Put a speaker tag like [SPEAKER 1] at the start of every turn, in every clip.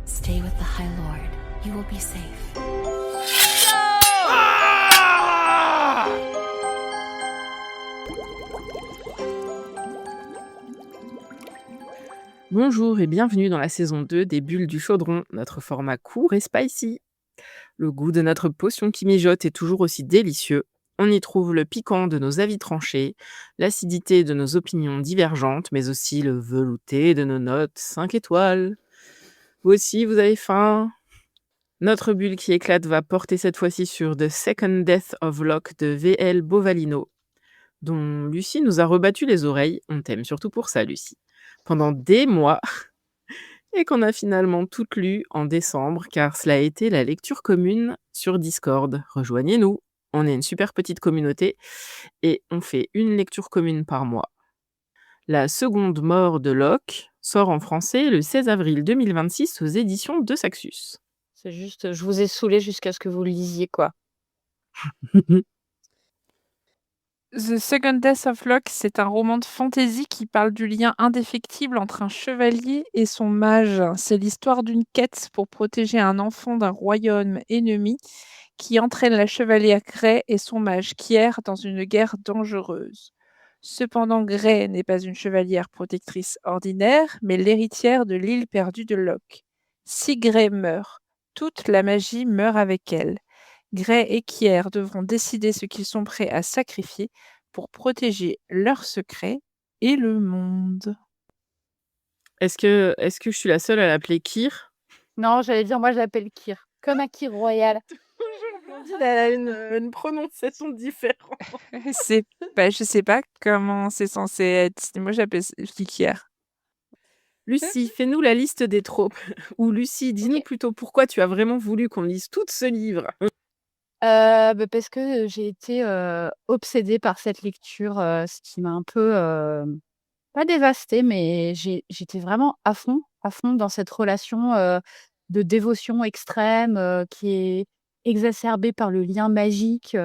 [SPEAKER 1] Stay with the High Lord. You will be safe.
[SPEAKER 2] Bonjour et bienvenue dans la saison 2 des Bulles du Chaudron, notre format court et spicy. Le goût de notre potion qui mijote est toujours aussi délicieux. On y trouve le piquant de nos avis tranchés, l'acidité de nos opinions divergentes, mais aussi le velouté de nos notes 5 étoiles. Vous aussi, vous avez faim? Notre bulle qui éclate va porter cette fois-ci sur The Second Death of Locke de V.L. Bovalino, dont Lucie nous a rebattu les oreilles. On t'aime surtout pour ça, Lucie. Pendant des mois, et qu'on a finalement toutes lues en décembre, car cela a été la lecture commune sur Discord. Rejoignez-nous, on est une super petite communauté et on fait une lecture commune par mois. La seconde mort de Locke sort en français le 16 avril 2026 aux éditions de Saxus.
[SPEAKER 3] C'est juste, je vous ai saoulé jusqu'à ce que vous le lisiez, quoi.
[SPEAKER 4] The Second Death of Locke, c'est un roman de fantasy qui parle du lien indéfectible entre un chevalier et son mage. C'est l'histoire d'une quête pour protéger un enfant d'un royaume ennemi qui entraîne la chevalière Grey et son mage Kier dans une guerre dangereuse. Cependant, Grey n'est pas une chevalière protectrice ordinaire, mais l'héritière de l'île perdue de Locke. Si Grey meurt, toute la magie meurt avec elle. Grey et Kier devront décider ce qu'ils sont prêts à sacrifier pour protéger leurs secrets et le monde.
[SPEAKER 2] Est-ce que je suis la seule à l'appeler Kir?
[SPEAKER 3] Non, j'allais dire, moi je l'appelle Kier, comme un Kier royal.
[SPEAKER 2] Elle a une prononciation différente.
[SPEAKER 4] Je sais pas comment c'est censé être. Moi j'appelle Kier.
[SPEAKER 2] Lucie, fais-nous la liste des tropes. Ou Lucie, dis-nous plutôt pourquoi tu as vraiment voulu qu'on lise tout ce livre.
[SPEAKER 3] Parce que j'ai été obsédée par cette lecture, ce qui m'a un peu, pas dévastée, mais j'étais vraiment à fond dans cette relation de dévotion extrême qui est exacerbée par le lien magique.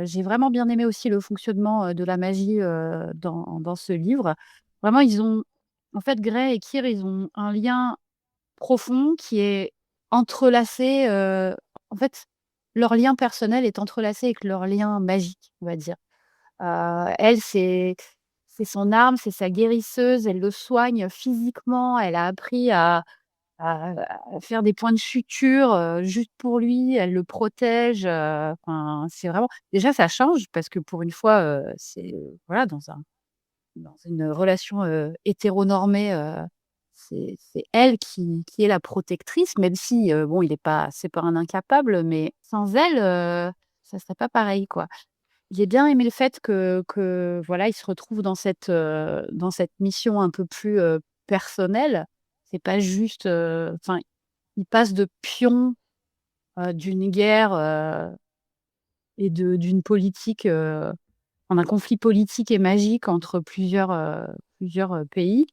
[SPEAKER 3] J'ai vraiment bien aimé aussi le fonctionnement de la magie dans ce livre. Vraiment, en fait, Grey et Kier, ils ont un lien profond qui est entrelacé. En fait, leur lien personnel est entrelacé avec leur lien magique, on va dire. Elle, c'est son arme, c'est sa guérisseuse, elle le soigne physiquement, elle a appris à faire des points de suture, juste pour lui, elle le protège, enfin, c'est vraiment déjà ça change parce que pour une fois, c'est, voilà, dans une relation, hétéronormée, c'est elle qui est la protectrice, même si, bon, c'est pas un incapable, mais sans elle, ça serait pas pareil, quoi. J'ai bien aimé le fait que voilà, il se retrouve dans cette mission un peu plus, personnelle. C'est pas juste, enfin, il passe de pion, d'une guerre, et d'une politique, d'un conflit politique et magique entre plusieurs pays,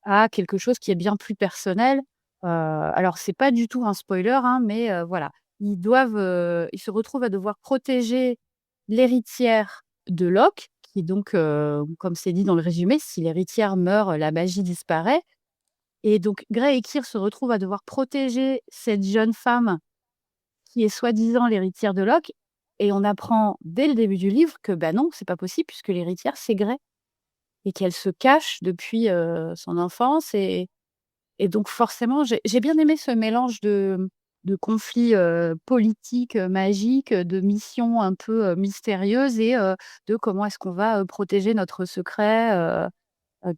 [SPEAKER 3] à quelque chose qui est bien plus personnel. Alors c'est pas du tout un spoiler, hein, mais voilà. Ils se retrouvent à devoir protéger l'héritière de Locke, qui donc, comme c'est dit dans le résumé, si l'héritière meurt, la magie disparaît. Et donc Grey et Kier se retrouvent à devoir protéger cette jeune femme qui est soi-disant l'héritière de Locke, et on apprend dès le début du livre que, bah, non, c'est pas possible puisque l'héritière, c'est Grey et qu'elle se cache depuis, son enfance, et donc forcément, j'ai bien aimé ce mélange de conflits, politiques, magiques, de missions un peu, mystérieuses, et de comment est-ce qu'on va, protéger notre secret,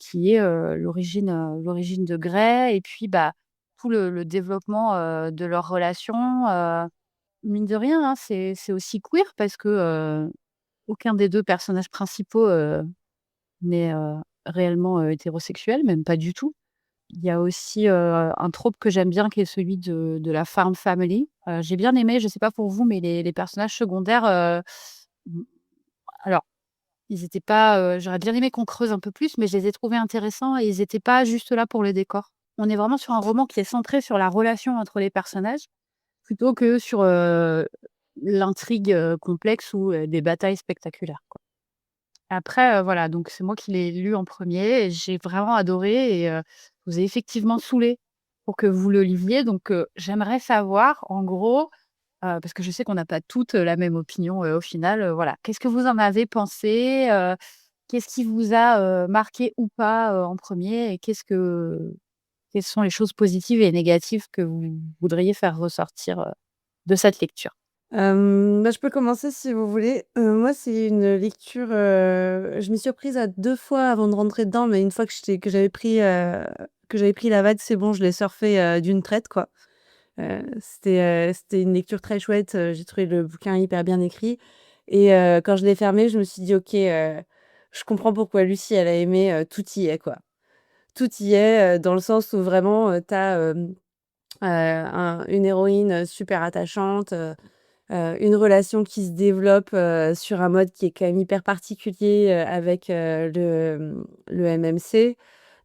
[SPEAKER 3] qui est, l'origine de Grey, et puis, bah, tout le développement, de leur relation, mine de rien, hein, c'est aussi queer parce que, aucun des 2 personnages principaux, n'est, réellement, hétérosexuel, même pas du tout. Il y a aussi, un trope que j'aime bien qui est celui de la farm family. J'ai bien aimé, je sais pas pour vous, mais les personnages secondaires, mmh, alors ils étaient pas, j'aurais bien aimé qu'on creuse un peu plus, mais je les ai trouvés intéressants et ils étaient pas juste là pour le décor. On est vraiment sur un roman qui est centré sur la relation entre les personnages, plutôt que sur, l'intrigue, complexe ou, des batailles spectaculaires, quoi. Après, voilà, donc c'est moi qui l'ai lu en premier et j'ai vraiment adoré, et je vous ai effectivement saoulé pour que vous le lisiez. Donc, j'aimerais savoir, en gros, parce que je sais qu'on n'a pas toutes la même opinion au final, voilà. Qu'est-ce que vous en avez pensé? Qu'est-ce qui vous a marqué ou pas en premier? Et quelles sont les choses positives et négatives que vous voudriez faire ressortir de cette lecture?
[SPEAKER 5] Bah, je peux commencer si vous voulez. Moi, c'est une lecture, je m'y suis reprise à 2 fois avant de rentrer dedans, mais une fois que j'avais pris la vague, c'est bon, je l'ai surfé, d'une traite, quoi. C'était une lecture très chouette, j'ai trouvé le bouquin hyper bien écrit et quand je l'ai fermé, je me suis dit: «OK, je comprends pourquoi Lucie, elle a aimé, tout y est, quoi». Tout y est, dans le sens où vraiment, tu as, une héroïne, super attachante, une relation qui se développe, sur un mode qui est quand même hyper particulier, avec, le MMC,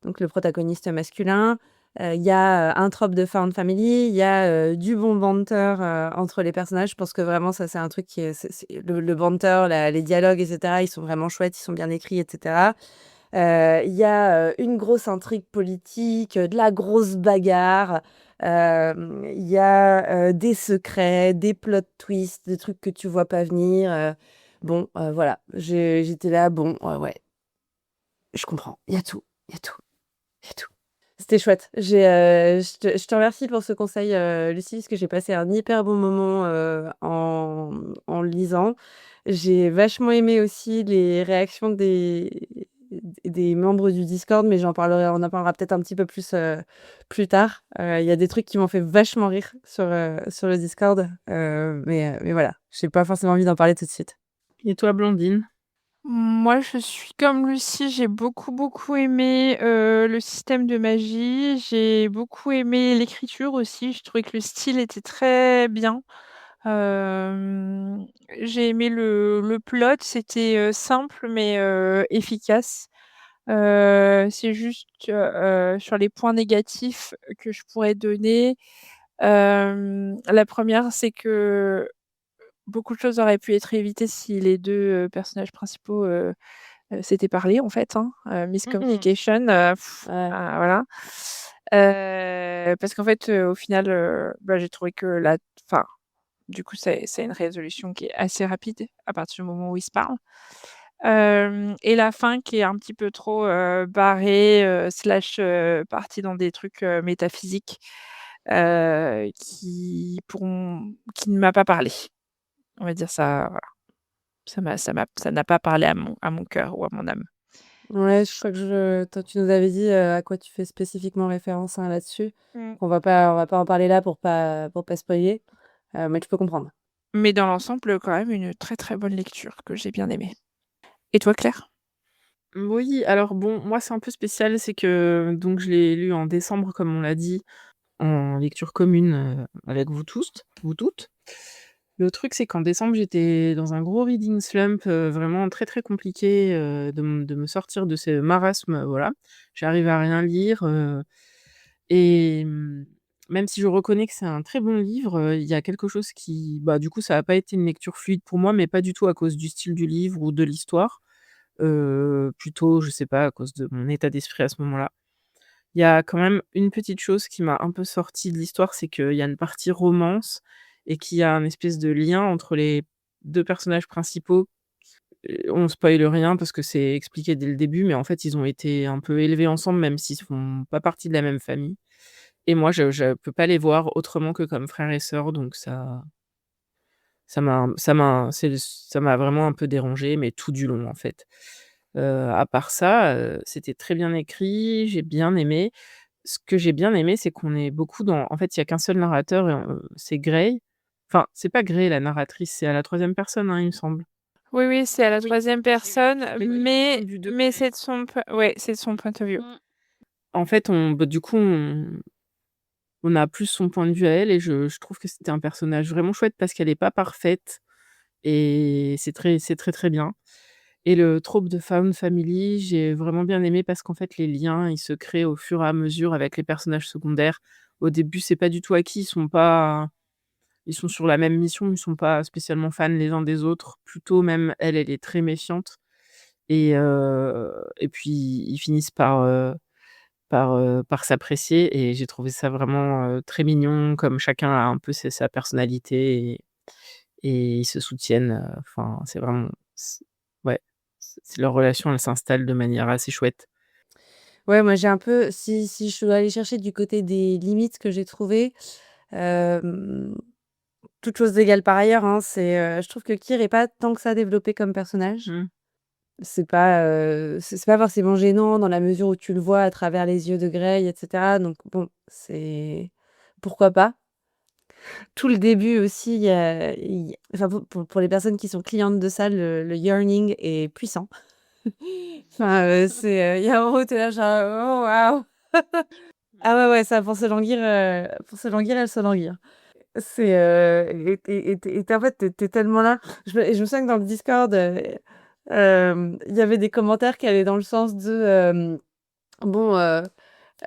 [SPEAKER 5] donc le protagoniste masculin. Il y a, un trope de found family, il y a, du bon banter, entre les personnages. Je pense que vraiment ça, c'est un truc qui est c'est le banter, la les dialogues et cetera, ils sont vraiment chouettes, ils sont bien écrits et cetera. Il y a, une grosse intrigue politique, de la grosse bagarre, il y a, des secrets, des plot twists, des trucs que tu vois pas venir, bon, voilà. J'étais là: «Bon, ouais, je comprends, il y a tout, il y a tout, il y a tout». C'était chouette. Je te remercie pour ce conseil, Lucie, parce que j'ai passé un hyper bon moment, en le lisant. J'ai vachement aimé aussi les réactions des membres du Discord, mais on en parlera peut-être un petit peu plus, plus tard. Il y a des trucs qui m'ont fait vachement rire sur le Discord, mais voilà, j'ai pas forcément envie d'en parler tout de suite.
[SPEAKER 2] Et toi, Blandine?
[SPEAKER 4] Moi, je suis comme Lucie, j'ai beaucoup, beaucoup aimé, le système de magie. J'ai beaucoup aimé l'écriture aussi. Je trouvais que le style était très bien. J'ai aimé le plot, c'était, simple mais, efficace. C'est juste, sur les points négatifs que je pourrais donner, la première, c'est que beaucoup de choses auraient pu être évitées si les 2 personnages principaux, s'étaient parlé en fait, hein,
[SPEAKER 3] Mmh.
[SPEAKER 4] miscommunication,
[SPEAKER 5] Ouais.
[SPEAKER 4] voilà. Parce qu'en fait, au final, bah, j'ai trouvé que la enfin, du coup, c'est une résolution qui est assez rapide à partir du moment où ils se parlent. Et la fin qui est un petit peu trop, barrée, slash, partie dans des trucs, métaphysiques, qui ne m'a pas parlé. On va dire ça, voilà. Ça n'a pas parlé à mon cœur ou à mon âme.
[SPEAKER 5] Ouais, je crois que toi, tu nous avais dit, à quoi tu fais spécifiquement référence, hein, là-dessus.
[SPEAKER 4] Mmh.
[SPEAKER 5] On va pas en parler là pour pas spoiler, mais je peux comprendre.
[SPEAKER 4] Mais dans l'ensemble, quand même une très, très bonne lecture que j'ai bien aimée. Et toi, Claire?
[SPEAKER 2] Oui, alors bon, moi, c'est un peu spécial, c'est que donc je l'ai lu en décembre, comme on l'a dit, en lecture commune, avec vous toutes. Le truc, c'est qu'en décembre, j'étais dans un gros reading slump, vraiment très, très compliqué, de me sortir de ce marasme, voilà. J'arrive à rien lire, et même si je reconnais que c'est un très bon livre, il y a quelque chose qui bah, du coup, ça a pas été une lecture fluide pour moi, mais pas du tout à cause du style du livre ou de l'histoire, plutôt, je sais pas, à cause de mon état d'esprit à ce moment-là. Il y a quand même une petite chose qui m'a un peu sortie de l'histoire, c'est qu'il y a une partie romance et qu'il y a un espèce de lien entre les 2 personnages principaux. On spoile rien parce que c'est expliqué dès le début, mais en fait, ils ont été un peu élevés ensemble, même s'ils font pas partie de la même famille et moi, je peux pas les voir autrement que comme frères et sœurs, donc ça m'a vraiment un peu dérangée, mais tout du long, en fait. À part ça, c'était très bien écrit, j'ai bien aimé. Ce que j'ai bien aimé, c'est qu'on est beaucoup dans en fait, il y a qu'un seul narrateur et c'est Grey. Enfin, c'est pas Grey la narratrice, c'est à la troisième personne, hein, il me semble.
[SPEAKER 4] Oui, oui, c'est à la
[SPEAKER 2] Oui.
[SPEAKER 4] troisième personne,
[SPEAKER 2] Mais du
[SPEAKER 4] mais
[SPEAKER 2] 2e.
[SPEAKER 4] c'est de son po ouais, c'est de son point of view.
[SPEAKER 3] Mmh.
[SPEAKER 2] En fait, du coup, on a plus son point de vue à elle et je trouve que c'était un personnage vraiment chouette parce qu'elle est pas parfaite et c'est très, très bien. Et le trope de found family, j'ai vraiment bien aimé parce qu'en fait, les liens, ils se créent au fur et à mesure avec les personnages secondaires. Au début, c'est pas du tout acquis, ils sont sur la même mission, ils sont pas spécialement fans les uns des autres. Plutôt même, elle est très méfiante et puis ils finissent par s'apprécier et j'ai trouvé ça vraiment, très mignon comme chacun a un peu sa personnalité et ils se soutiennent, enfin c'est vraiment ouais, leur relation elle s'installe de manière assez chouette.
[SPEAKER 5] Ouais, moi, j'ai un peu si je dois aller chercher du côté des limites que j'ai trouvées, hem, toutes choses égales par ailleurs, hein, je trouve que Kyr est pas tant que ça développé comme personnage.
[SPEAKER 2] Mmh.
[SPEAKER 5] C'est pas forcément gênant dans la mesure où tu le vois à travers les yeux de Grey et cetera, donc bon, c'est pourquoi pas. Tout le début aussi, enfin, pour les personnes qui sont clientes de ça, le yearning est puissant. Enfin, il y a un moment où tu es là genre: «Oh waouh!» Ah ouais, ouais, ça pour se languir, elle se languit, hein. En fait, tu es tellement là. Je me souviens que dans le Discord, il y avait des commentaires qui allaient dans le sens de, bon,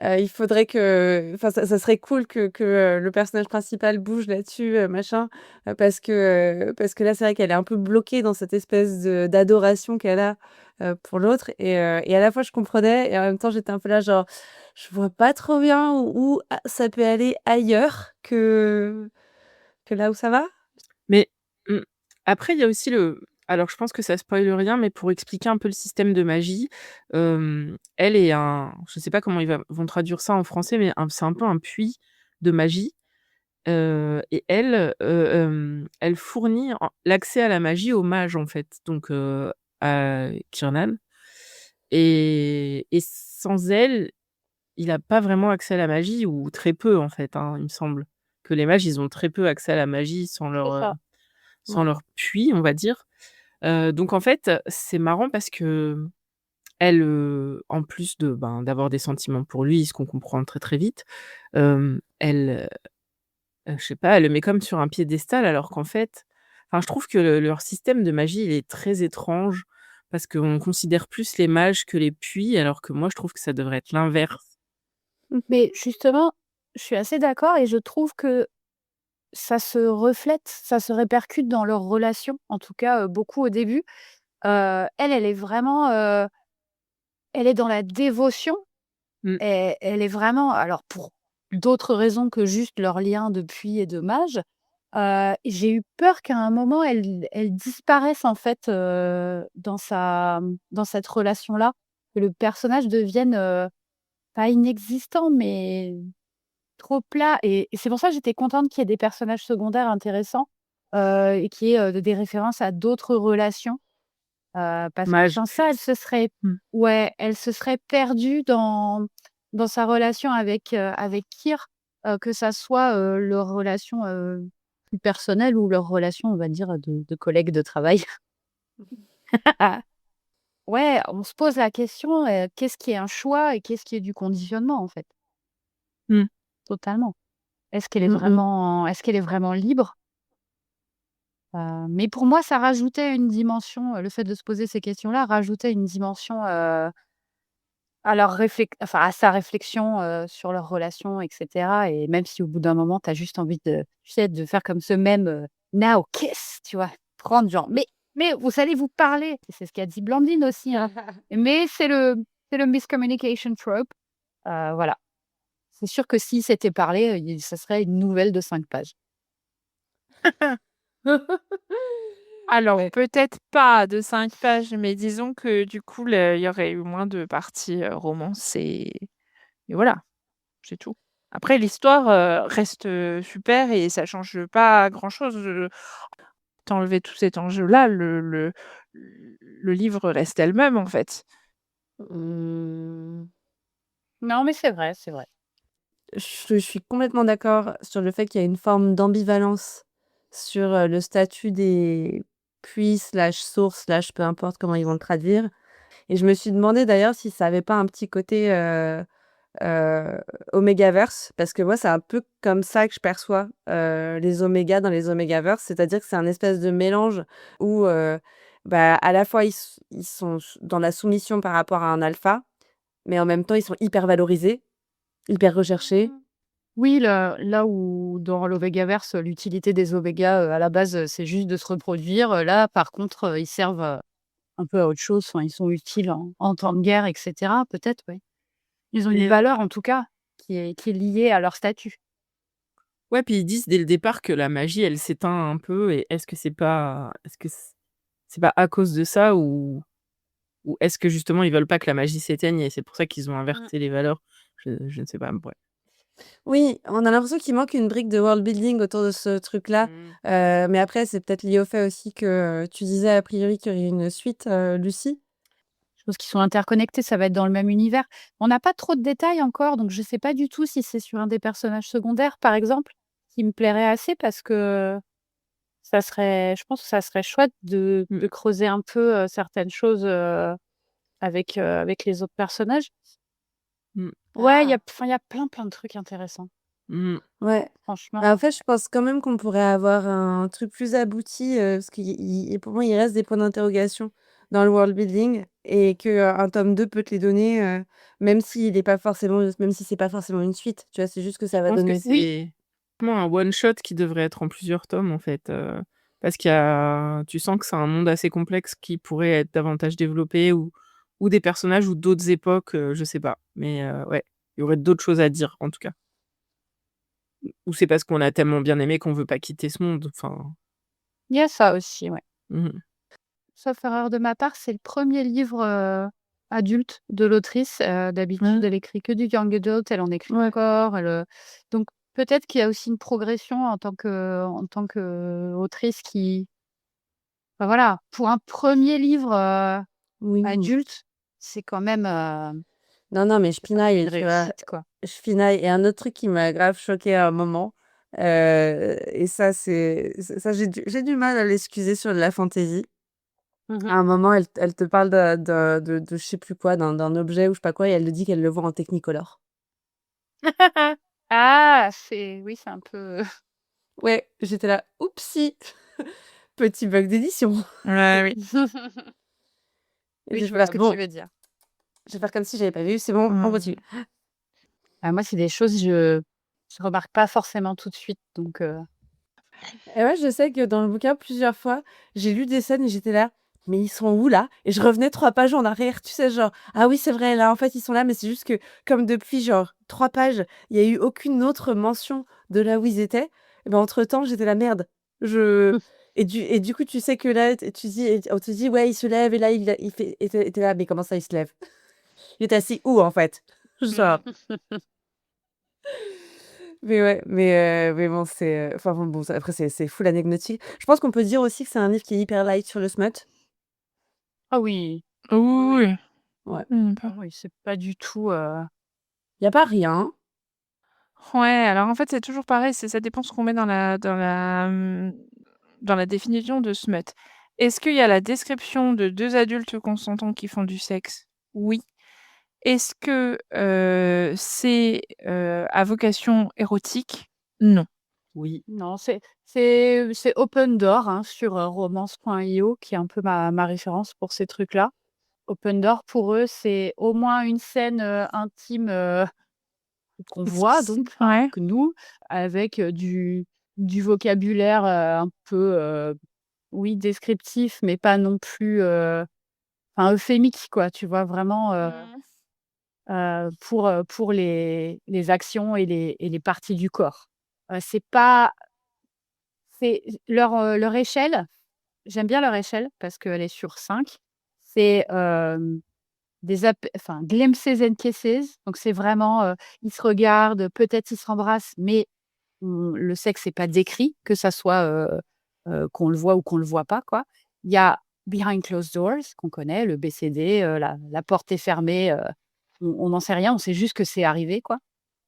[SPEAKER 5] il faudrait que enfin, ça serait cool que le personnage principal bouge là-dessus, machin, parce que là, c'est vrai qu'elle est un peu bloquée dans cette espèce d'adoration qu'elle a, pour l'autre et à la fois je comprenais et en même temps j'étais un peu là genre: «Je vois pas trop bien où ça peut aller ailleurs que là où ça va?»
[SPEAKER 2] Mais, mmh, après il y a aussi alors je pense que ça spoile rien, mais pour expliquer un peu le système de magie, elle est je sais pas comment ils vont traduire ça en français, mais c'est un peu un puits de magie, et elle fournit l'accès à la magie aux mages, en fait, donc à Kiernan et sans elle, il a pas vraiment accès à la magie ou très peu, en fait, hein, il me semble que les mages, ils ont très peu accès à la magie
[SPEAKER 3] C'est ça.
[SPEAKER 2] sans leur puits, on va dire. Donc en fait, c'est marrant parce qu'elle, en plus d'avoir des sentiments pour lui, ce qu'on comprend très, très vite, elle, je sais pas, elle le met comme sur un piédestal alors qu'en fait enfin je trouve que leur système de magie, il est très étrange parce qu'on considère plus les mages que les puits alors que moi je trouve que ça devrait être l'inverse.
[SPEAKER 3] Mais justement, je suis assez d'accord et je trouve que ça se reflète, ça se répercute dans leur relation, en tout cas, beaucoup au début. Elle est vraiment, elle est dans la dévotion
[SPEAKER 2] Mmh.
[SPEAKER 3] et elle est vraiment alors pour d'autres raisons que juste leur lien de puits et de mage, j'ai eu peur qu'à un moment elle disparaisse en fait, dans cette relation-là, que le personnage devienne, pas inexistant mais trop plat et c'est pour ça que j'étais contente qu'il y ait des personnages secondaires intéressants, et qu'il y ait, des références à d'autres relations, parce que
[SPEAKER 2] Mage
[SPEAKER 3] sans ça,
[SPEAKER 2] plus. Mmh.
[SPEAKER 3] elle se serait perdue dans sa relation avec Kyr, que ça soit, leur relation, plus personnelle ou leur relation, on va dire, de collègues de travail. Ouais, on se pose la question, qu'est-ce qui est un choix et qu'est-ce qui est du conditionnement, en fait?
[SPEAKER 2] Mmh.
[SPEAKER 3] Totalement.
[SPEAKER 2] Mmh mh.
[SPEAKER 3] Est-ce qu'elle est vraiment libre? Mais pour moi, ça rajoutait une dimension, le fait de se poser ces questions-là rajoutait une dimension, à sa réflexion, sur leur relation et cetera et même si au bout d'un moment, tu as juste envie de tu sais, de faire comme ce mème, «Now kiss», tu vois? Prendre genre: «Mais vous allez vous parler!» C'est ce qu'a dit Blandine aussi, hein. Mais c'est le miscommunication trope, voilà. C'est sûr que s'ils s'étaient parlé, ça serait une nouvelle de 5 pages.
[SPEAKER 4] Alors
[SPEAKER 5] Ouais.
[SPEAKER 4] peut-être pas de 5 pages, mais disons que du coup, il y aurait eu moins de parties, romance et voilà, c'est tout. Après l'histoire, reste, super et ça change pas grand-chose, tu tout cet enjeu-là, le livre reste elle-même, en fait.
[SPEAKER 5] Mmh,
[SPEAKER 3] Non, mais c'est vrai, c'est vrai.
[SPEAKER 5] je suis complètement d'accord sur le fait qu'il y a une forme d'ambivalence sur, le statut des puits/sources/ peu importe comment ils vont le traduire et je me suis demandé d'ailleurs si ça avait pas un petit côté, heu, Omegaverse parce que moi, c'est un peu comme ça que je perçois, les omégas dans les Omegaverse. C'est-à-dire que c'est un espèce de mélange où, bah, à la fois ils sont dans la soumission par rapport à un alpha, mais en même temps, ils sont hyper valorisés, hyper recherchés.
[SPEAKER 3] Oui, là où dans l'Omégaverse, l'utilité des Omégas, à la base, c'est juste de se reproduire, là, par contre, ils servent, un peu à autre chose. Enfin, ils sont utiles en temps de guerre et cetera, peut-être, oui. Ils ont une
[SPEAKER 2] Et
[SPEAKER 3] valeur, en tout cas, qui est liée à leur statut.
[SPEAKER 2] ouais, puis ils disent dès le départ que la magie, elle s'éteint un peu et est-ce que c'est pas à cause de ça ou est-ce que justement ils veulent pas que la magie s'éteigne et c'est pour ça qu'ils ont
[SPEAKER 3] Mmh.
[SPEAKER 2] inversé les valeurs? Je ne sais pas, bref.
[SPEAKER 5] Oui, on a l'impression qu'il manque une brique de world building autour de ce truc-là,
[SPEAKER 2] Mmh.
[SPEAKER 5] mais après c'est peut-être lié au fait aussi que, tu disais a priori qu'il y aurait une suite, Lucie?
[SPEAKER 3] Je pense qu'ils sont interconnectés, ça va être dans le même univers. On n'a pas trop de détails encore, donc je sais pas du tout si c'est sur un des personnages secondaires, par exemple, qui me plairait assez parce que je pense que ça serait chouette de
[SPEAKER 2] Mmh.
[SPEAKER 3] creuser un peu, certaines choses, avec les autres personnages.
[SPEAKER 2] Mmh.
[SPEAKER 3] Ouais,
[SPEAKER 5] Ah!
[SPEAKER 3] il y a plein de trucs intéressants,
[SPEAKER 2] Mmh.
[SPEAKER 5] Ouais.
[SPEAKER 3] franchement.
[SPEAKER 5] Bah, en fait, je pense quand même qu'on pourrait avoir un truc plus abouti, parce pour moi, il reste des points d'interrogation dans le world building et que, un tome 2 peut te les donner, même si c'est pas forcément une suite, tu vois? C'est juste que
[SPEAKER 2] Je
[SPEAKER 5] ça va
[SPEAKER 2] pense que
[SPEAKER 5] donner
[SPEAKER 3] Oui,
[SPEAKER 2] c'est vraiment un one shot qui devrait être en plusieurs tomes, en fait, parce tu sens que c'est un monde assez complexe qui pourrait être davantage développé ou des personnages ou d'autres époques, je sais pas. Mais ouais, il y aurait d'autres choses à dire, en tout cas. Ou c'est parce qu'on a tellement bien aimé qu'on veut pas quitter ce monde, enfin,
[SPEAKER 3] il y a ça aussi, ouais.
[SPEAKER 2] mmh
[SPEAKER 3] Sauf erreur de ma part, c'est le premier livre, adulte de l'autrice. D'habitude,
[SPEAKER 2] Mmh.
[SPEAKER 3] elle écrit que du young adult, elle en écrit
[SPEAKER 2] Ouais.
[SPEAKER 3] encore, donc peut-être qu'il y a aussi une progression en tant qu'autrice qui enfin voilà, pour un premier livre,
[SPEAKER 5] oui.
[SPEAKER 3] adulte, c'est quand même,
[SPEAKER 5] Non, non, mais je
[SPEAKER 3] c'est quand même une
[SPEAKER 5] pinaille, tu vois?
[SPEAKER 3] réussite, quoi.
[SPEAKER 5] Je pinaille et un autre truc qui m'a grave choquée à un moment, et ça, j'ai du mal à l'excuser sur de la fantaisie.
[SPEAKER 3] Mmh.
[SPEAKER 5] À un moment, elle te parle de je sais plus quoi, d'un objet ou je sais pas quoi et elle te dit qu'elle le voit en Technicolor.
[SPEAKER 3] Ah, oui, c'est un peu
[SPEAKER 5] Ouais, j'étais là: «Oupsie, petit bug d'édition».
[SPEAKER 4] Ouais, oui.
[SPEAKER 5] Et
[SPEAKER 3] oui, je
[SPEAKER 5] j'étais
[SPEAKER 3] vois
[SPEAKER 5] là:
[SPEAKER 3] ce que tu
[SPEAKER 5] «Bon,
[SPEAKER 3] veux dire.
[SPEAKER 5] je vais faire comme si j'avais pas vu, c'est bon, on continue».
[SPEAKER 4] Mmh.
[SPEAKER 3] Ah, moi, c'est des choses, je remarque pas forcément tout de suite, donc
[SPEAKER 5] Et ouais, je sais que dans le bouquin, plusieurs fois, j'ai lu des scènes et j'étais là: «Mais ils sont où là?» Et je revenais 3 pages en arrière, tu sais, genre: «Ah oui, c'est vrai, là, en fait, ils sont là», mais c'est juste que comme depuis genre 3 pages, il y a eu aucune autre mention de là où ils étaient, et ben, entre temps, j'étais là: «Merde, je» et du coup, tu sais que là, tu dis on te dit: «Ouais, il se lève» et là, il fait et tu là: «Mais comment ça, il se lève? Il est assis où, en fait?» Genre mais ouais, mais bon, enfin bon, ça après c'est full anecdotique. Je pense qu'on peut dire aussi que c'est un livre qui est hyper light sur le smut.
[SPEAKER 3] ah oui, oui, oui.
[SPEAKER 4] Oui,
[SPEAKER 5] Ouais.
[SPEAKER 3] Ah oui, c'est pas du tout,
[SPEAKER 5] Il y a pas rien.
[SPEAKER 4] ouais, alors en fait, c'est toujours pareil, ça dépend ce qu'on met dans la définition de smut. Est-ce qu'il y a la description de 2 adultes consentants qui font du sexe? Oui. Est-ce que, c'est, à vocation érotique? Non.
[SPEAKER 2] Oui.
[SPEAKER 3] non, c'est Open Door, hein, sur, romance.io qui est un peu ma référence pour ces trucs-là. Open Door pour eux, c'est au moins une scène, intime, qu'on voit donc, enfin
[SPEAKER 4] Ouais.
[SPEAKER 3] que nous, avec, du vocabulaire, un peu, oui descriptif, mais pas non plus, enfin euphémique quoi, tu vois? Vraiment,
[SPEAKER 4] Mmh.
[SPEAKER 3] pour les actions et les parties du corps. C'est pas c'est leur échelle, j'aime bien leur échelle parce qu'elle est sur 5. C'est, enfin glimpses and kisses, donc c'est vraiment, ils se regardent, peut-être ils s'embrassent, mais le sexe est pas décrit, que ça soit, qu'on le voit ou qu'on le voit pas, quoi. Il y a behind closed doors qu'on connaît, le BCD, la porte est fermée, on n'en sait rien, on sait juste que c'est arrivé, quoi.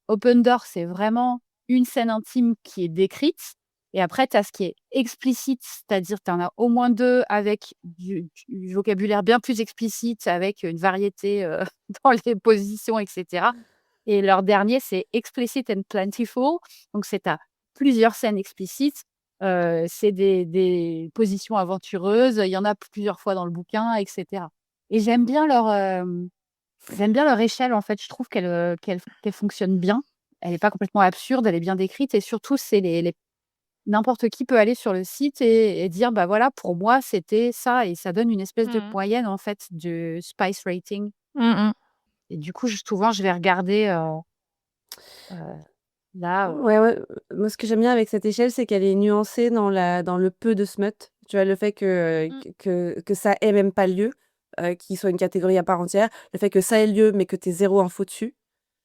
[SPEAKER 3] Open door, c'est vraiment une scène intime qui est décrite et après tu as ce qui est explicite, c'est-à-dire tu en as au moins 2 avec du vocabulaire bien plus explicite, avec une variété, dans les positions et cetera et leur dernier, c'est explicit and plentiful, donc c'est tu plusieurs scènes explicites, c'est des positions aventureuses, il y en a plusieurs fois dans le bouquin et cetera et j'aime bien leur échelle, en fait. Je trouve qu'elle fonctionne bien. Elle est pas complètement absurde, elle est bien décrite et surtout, c'est les n'importe qui peut aller sur le site et dire: «Bah, voilà, pour moi, c'était ça» et ça donne une espèce de
[SPEAKER 4] Mmh.
[SPEAKER 3] moyenne, en fait, de spice rating.
[SPEAKER 4] Mmh mh.
[SPEAKER 3] et du coup, souvent, je vais regarder là.
[SPEAKER 5] Ouais, ouais, moi, ce que j'aime bien avec cette échelle, c'est qu'elle est nuancée dans le peu de smut. Tu vois, le fait
[SPEAKER 3] Mm.
[SPEAKER 5] que ça ait même pas lieu, qu'il soit une catégorie à part entière, le fait que ça ait lieu, mais que tu aies 0 info dessus.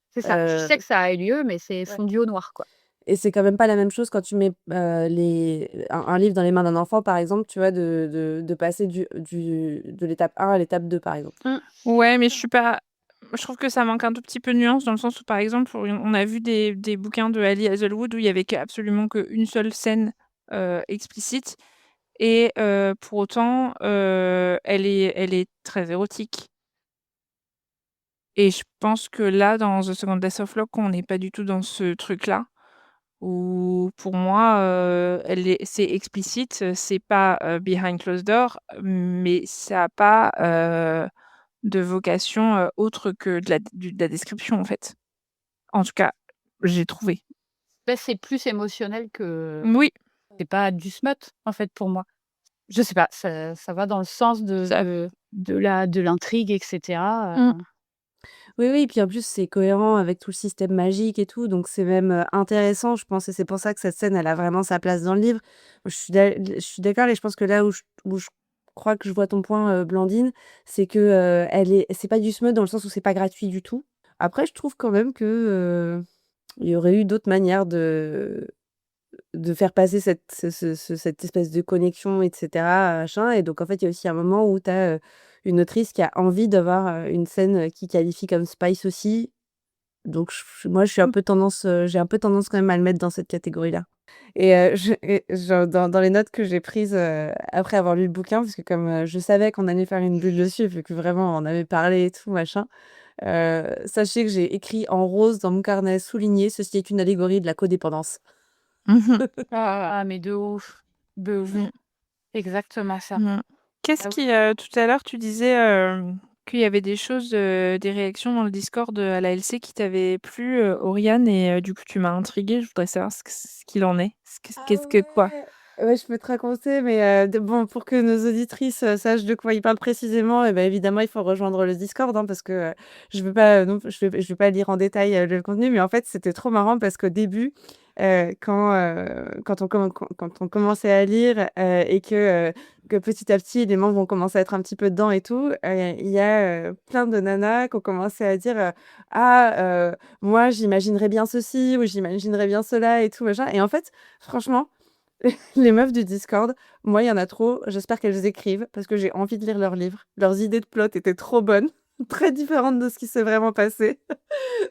[SPEAKER 3] C'est ça. Tu
[SPEAKER 5] Euh,
[SPEAKER 3] sais que ça a eu lieu, mais c'est
[SPEAKER 5] ouais.
[SPEAKER 3] fondu au noir, quoi.
[SPEAKER 5] Et c'est quand même pas la même chose quand tu mets un livre dans les mains d'un enfant, par exemple, tu vois, de passer de l'étape 1 à l'étape 2, par exemple.
[SPEAKER 4] Ouais, mais je trouve que ça manque un tout petit peu de nuance dans le sens où, par exemple, on a vu des bouquins de Ali Hazelwood où il y avait absolument qu'une seule scène explicite et pour autant, elle est très érotique. Et je pense que là, dans The Second Death of Locke, on n'est pas du tout dans ce truc-là. Où pour moi, c'est explicite, c'est pas behind closed door, mais ça a pas de vocation autre que de la description, en fait. En tout cas, j'ai trouvé.
[SPEAKER 3] Ben, c'est plus émotionnel que.
[SPEAKER 4] Oui,
[SPEAKER 3] C'est pas du smut, en fait, pour moi. Je sais pas, ça va dans le sens
[SPEAKER 4] ça.
[SPEAKER 3] de l'intrigue, etc.
[SPEAKER 4] Mm.
[SPEAKER 5] Oui, oui, puis en plus, c'est cohérent avec tout le système magique et tout, donc c'est même intéressant, je pense, et c'est pour ça que cette scène, elle a vraiment sa place dans le livre. Je suis d'accord, et je pense que là où je crois que je vois ton point, Blandine, c'est que c'est pas du smut dans le sens où c'est pas gratuit du tout. Après, je trouve quand même que il y aurait eu d'autres manières de faire passer cette espèce de connexion, etc., machin. Et donc, en fait, il y a aussi un moment où tu as une autrice qui a envie d'avoir une scène qui qualifie comme Spice aussi. Donc, moi, j'ai un peu tendance quand même à le mettre dans cette catégorie-là. Dans les notes que j'ai prises après avoir lu le bouquin, parce que comme je savais qu'on allait faire une bulle dessus, vu que vraiment on avait parlé et tout, machin, sachez que j'ai écrit en rose dans mon carnet souligné, ceci est une allégorie de la codépendance.
[SPEAKER 4] Mhm.
[SPEAKER 3] Ah, mais de ouf. De ouf.
[SPEAKER 4] Mm.
[SPEAKER 3] Exactement ça.
[SPEAKER 4] Mm. Qu'est-ce
[SPEAKER 3] Ah oui.
[SPEAKER 4] qui, tout à l'heure, tu disais qu'il y avait des choses, des réactions dans le Discord à la LC qui t'avaient plu, Oriane, et du coup, tu m'as intriguée. Je voudrais savoir ce qu'il en est. Qu'est-ce que quoi?
[SPEAKER 5] Ouais, je peux te raconter, mais bon, pour que nos auditrices sachent de quoi ils parlent précisément, eh ben, évidemment, il faut rejoindre le Discord, hein, parce que je veux pas, non, je vais pas lire en détail le contenu, mais en fait, c'était trop marrant parce qu'au début, quand on commençait à lire et que petit à petit, les membres vont commencer à être un petit peu dedans et tout, il y a plein de nanas qui ont commencé à dire Ah, moi, j'imaginerais bien ceci ou j'imaginerais bien cela et tout, machin. Et en fait, franchement, les meufs du Discord, moi, il y en a trop. J'espère qu'elles écrivent parce que j'ai envie de lire leurs livres. Leurs idées de plot étaient trop bonnes, très différentes de ce qui s'est vraiment passé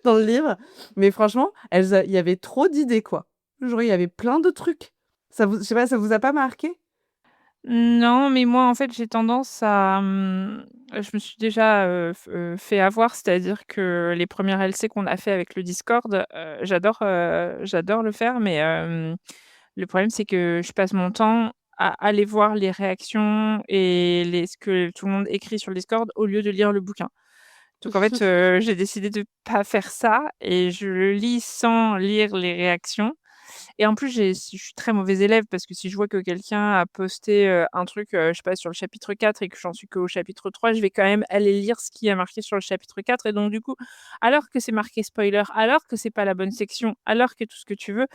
[SPEAKER 5] dans le livre. Mais franchement, il y avait trop d'idées, quoi. Genre, il y avait plein de trucs. Je sais pas, ça vous a pas marqué?
[SPEAKER 4] Non, mais moi, en fait, j'ai tendance à, je me suis déjà fait avoir, c'est-à-dire que les premières LC qu'on a fait avec le Discord, j'adore le faire, mais le problème, c'est que je passe mon temps à aller voir les réactions et ce que tout le monde écrit sur le Discord au lieu de lire le bouquin. Donc en fait, j'ai décidé de pas faire ça et je le lis sans lire les réactions. Et en plus, je suis très mauvaise élève parce que si je vois que quelqu'un a posté un truc, je sais pas, sur le chapitre 4 et que j'en suis qu'au chapitre 3, je vais quand même aller lire ce qui a marqué sur le chapitre 4. Et donc, du coup, alors que c'est marqué spoiler, alors que c'est pas la bonne section, alors que tout ce que tu veux,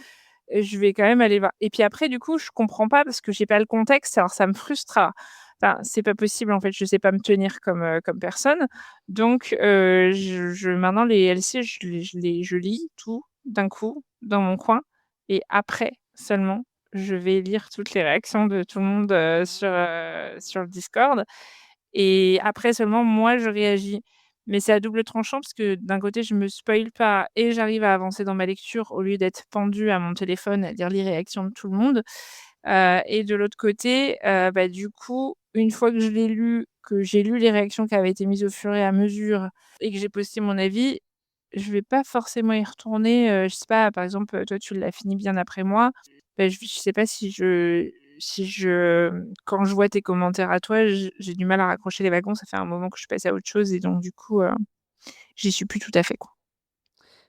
[SPEAKER 4] je vais quand même aller voir. Et puis après, du coup, je comprends pas parce que j'ai pas le contexte. Alors, ça me frustre. Enfin, c'est pas possible, en fait. Je sais pas me tenir comme personne. Donc, maintenant, les LC, je lis tout d'un coup dans mon coin. Et après seulement, je vais lire toutes les réactions de tout le monde sur le Discord. Et après seulement, moi, je réagis. Mais c'est à double tranchant parce que d'un côté, je me spoil pas et j'arrive à avancer dans ma lecture au lieu d'être pendue à mon téléphone à lire les réactions de tout le monde. Et de l'autre côté, bah, du coup, une fois que je l'ai lu, que j'ai lu les réactions qui avaient été mises au fur et à mesure et que j'ai posté mon avis, je vais pas forcément y retourner, je sais pas, par exemple, toi, tu l'as fini bien après moi. Bah, je sais pas si quand je vois tes commentaires à toi, j'ai du mal à raccrocher les wagons. Ça fait un moment que je suis passée à autre chose et donc du coup, j'y suis plus tout à fait, quoi.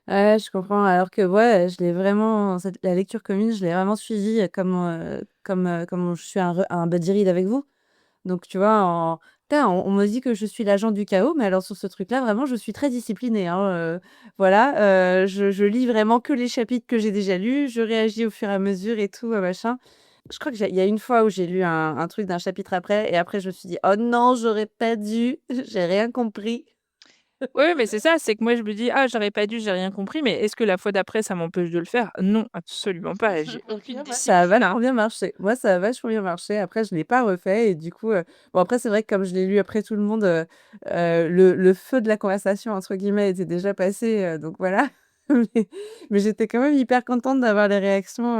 [SPEAKER 5] Ouais, je comprends. Alors que ouais, je l'ai vraiment, la lecture commune, je l'ai vraiment suivie comme je suis un buddy read avec vous. Donc tu vois, putain, on me dit que je suis l'agent du chaos, mais alors sur ce truc-là, vraiment, je suis très disciplinée, hein, voilà, je lis vraiment que les chapitres que j'ai déjà lus, je réagis au fur et à mesure et tout, machin. Je crois qu'il y a une fois où j'ai lu un truc d'un chapitre après et après je me suis dit: «Oh non, j'aurais pas dû, j'ai rien compris».
[SPEAKER 4] Oui, mais c'est ça, c'est que moi je me dis: «Ah, j'aurais pas dû, j'ai rien compris», mais est-ce que la fois d'après ça m'empêche de le faire? Non, absolument pas, j'ai aucune
[SPEAKER 5] Ça a
[SPEAKER 4] discipline, hein.
[SPEAKER 5] vachement bien marché. Moi, ça a vachement bien marché. Après, je l'ai pas refait et du coup, bon après c'est vrai que comme je l'ai lu après tout le monde, le «feu de la conversation» entre guillemets était déjà passé, donc voilà. Mais j'étais quand même hyper contente d'avoir les réactions,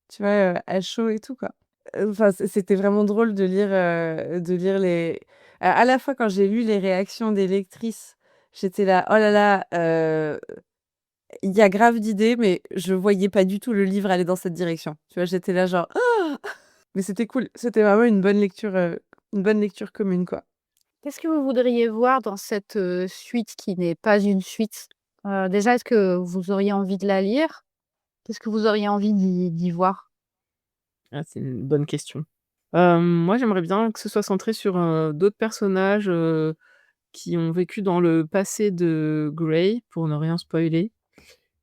[SPEAKER 5] tu vois, à chaud et tout, quoi. Enfin, c'était vraiment drôle de lire les à la fois quand j'ai lu les réactions des lectrices, j'étais là: «Oh là là, il y a grave d'idées, mais je voyais pas du tout le livre aller dans cette direction». Tu vois? J'étais là genre: «Ah!» Mais c'était cool. C'était vraiment une bonne lecture commune, quoi.
[SPEAKER 3] Qu'est-ce que vous voudriez voir dans cette, suite qui n'est pas une suite? Déjà, est-ce que vous auriez envie de la lire? Qu'est-ce que vous auriez envie d'y voir?
[SPEAKER 2] Ah, c'est une bonne question. Moi, j'aimerais bien que ce soit centré sur, d'autres personnages, qui ont vécu dans le passé de Grey, pour ne rien spoiler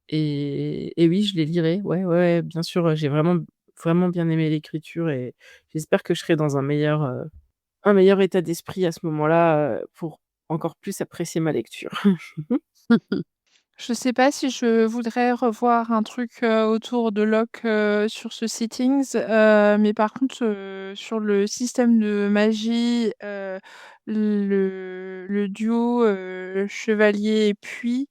[SPEAKER 2] et oui, je les lirai. Ouais, ouais, ouais, bien sûr, j'ai vraiment, vraiment bien aimé l'écriture et j'espère que je serai dans un meilleur état d'esprit à ce moment-là, pour encore plus apprécier ma lecture.
[SPEAKER 4] Je sais pas si je voudrais revoir un truc, autour de Locke, sur ce Sittings, mais par contre, sur le système de magie, le duo, chevalier et puits,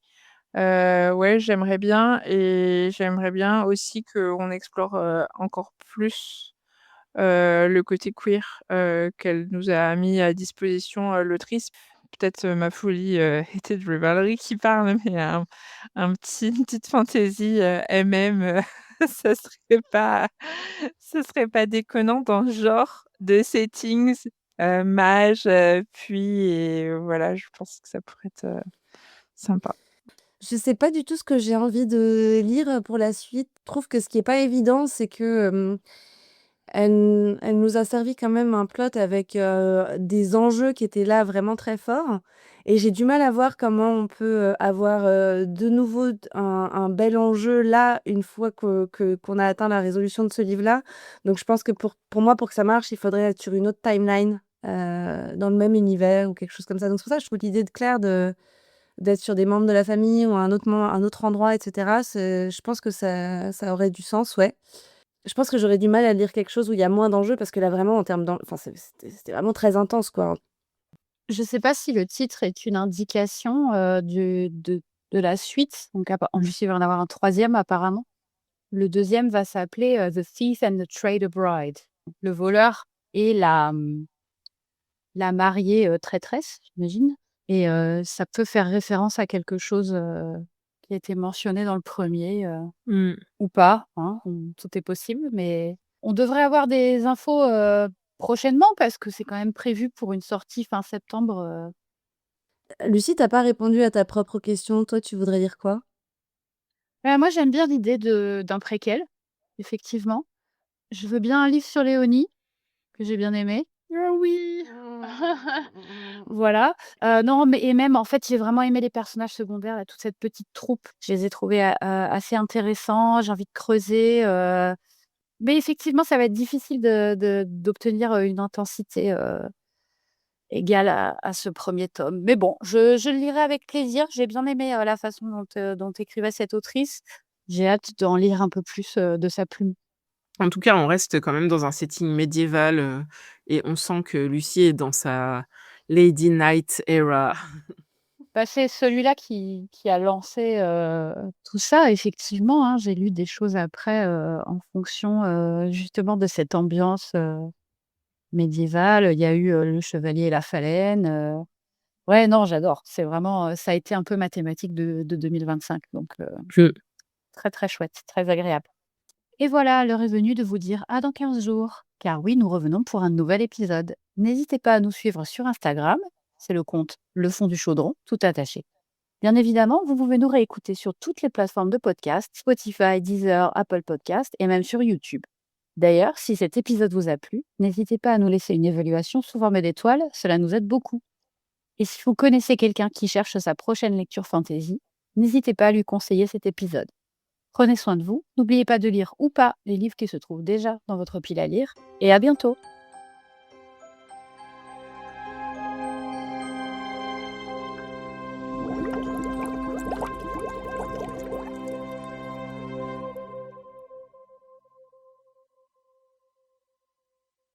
[SPEAKER 4] ouais, j'aimerais bien et j'aimerais bien aussi qu'on explore, encore plus, le côté queer, qu'elle nous a mis à disposition, l'autrice. Peut-être, ma folie, était de Rivalry qui parle, mais une petite fantaisie, MM, ça serait pas ça serait pas déconnant dans ce genre de settings, mage, puis et voilà, je pense que ça pourrait être, sympa.
[SPEAKER 5] Je sais pas du tout ce que j'ai envie de lire, pour la suite. Je trouve que ce qui est pas évident, c'est que, elle nous a servi quand même un plot avec, des enjeux qui étaient là vraiment très forts et j'ai du mal à voir comment on peut, avoir, de nouveau un bel enjeu là, une fois qu'on a atteint la résolution de ce livre-là. Donc je pense que pour moi, pour que ça marche, il faudrait être sur une autre timeline, dans le même univers ou quelque chose comme ça. Donc c'est pour ça que je trouve l'idée de Claire d'être sur des membres de la famille ou à un autre endroit et cetera, je pense que ça aurait du sens, ouais. Je pense que j'aurais du mal à lire quelque chose où il y a moins d'enjeux parce que là, vraiment, en termes enfin, c'était vraiment très intense, quoi.
[SPEAKER 3] Je sais pas si le titre est une indication, de la suite. Donc en plus, il va y en avoir un troisième apparemment. Le deuxième va s'appeler, The Thief and the Traitor Bride. Le voleur et la mariée, traîtresse, j'imagine et ça peut faire référence à quelque chose, qui a été mentionné dans le premier
[SPEAKER 2] Mmh.
[SPEAKER 3] ou pas, hein, tout est possible, mais on devrait avoir des infos, prochainement parce que c'est quand même prévu pour une sortie fin septembre,
[SPEAKER 5] Lucie, tu pas répondu à ta propre question. Toi, tu voudrais lire quoi?
[SPEAKER 3] Moi j'aime bien l'idée d'un préquel, effectivement. Je veux bien un livre sur Léonie, que j'ai bien aimé.
[SPEAKER 2] Ah oui!
[SPEAKER 3] Voilà, non, mais et même en fait, j'ai vraiment aimé les personnages secondaires là, toute cette petite troupe. Je les ai trouvés assez intéressants, j'ai envie de creuser, mais effectivement, ça va être difficile d'obtenir, une intensité, égale à ce premier tome. Mais bon, je le lirai avec plaisir. J'ai bien aimé, la façon dont écrivait cette autrice. J'ai hâte d'en lire un peu plus, de sa plume.
[SPEAKER 2] En tout cas, on reste quand même dans un setting médiéval, et on sent que Lucie est dans sa Lady Knight era.
[SPEAKER 3] Bah, c'est celui-là qui a lancé, tout ça effectivement, hein. J'ai lu des choses après, en fonction, justement de cette ambiance, médiévale. Il y a eu, Le Chevalier et la Phalène, ouais, non, j'adore. C'est vraiment, ça a été un peu ma thématique de 2025 donc
[SPEAKER 2] Je
[SPEAKER 3] très, très chouette, très agréable. Et voilà, l'heure est venue de vous dire à dans 15 jours. Car oui, nous revenons pour un nouvel épisode. N'hésitez pas à nous suivre sur Instagram, c'est le compte Le Fond du Chaudron, tout attaché. Bien évidemment, vous pouvez nous réécouter sur toutes les plateformes de podcast, Spotify, Deezer, Apple Podcast et même sur YouTube. D'ailleurs, si cet épisode vous a plu, n'hésitez pas à nous laisser une évaluation sous forme d'étoiles, cela nous aide beaucoup. Et si vous connaissez quelqu'un qui cherche sa prochaine lecture fantasy, n'hésitez pas à lui conseiller cet épisode. Prenez soin de vous, n'oubliez pas de lire ou pas les livres qui se trouvent déjà dans votre pile à lire, et à bientôt!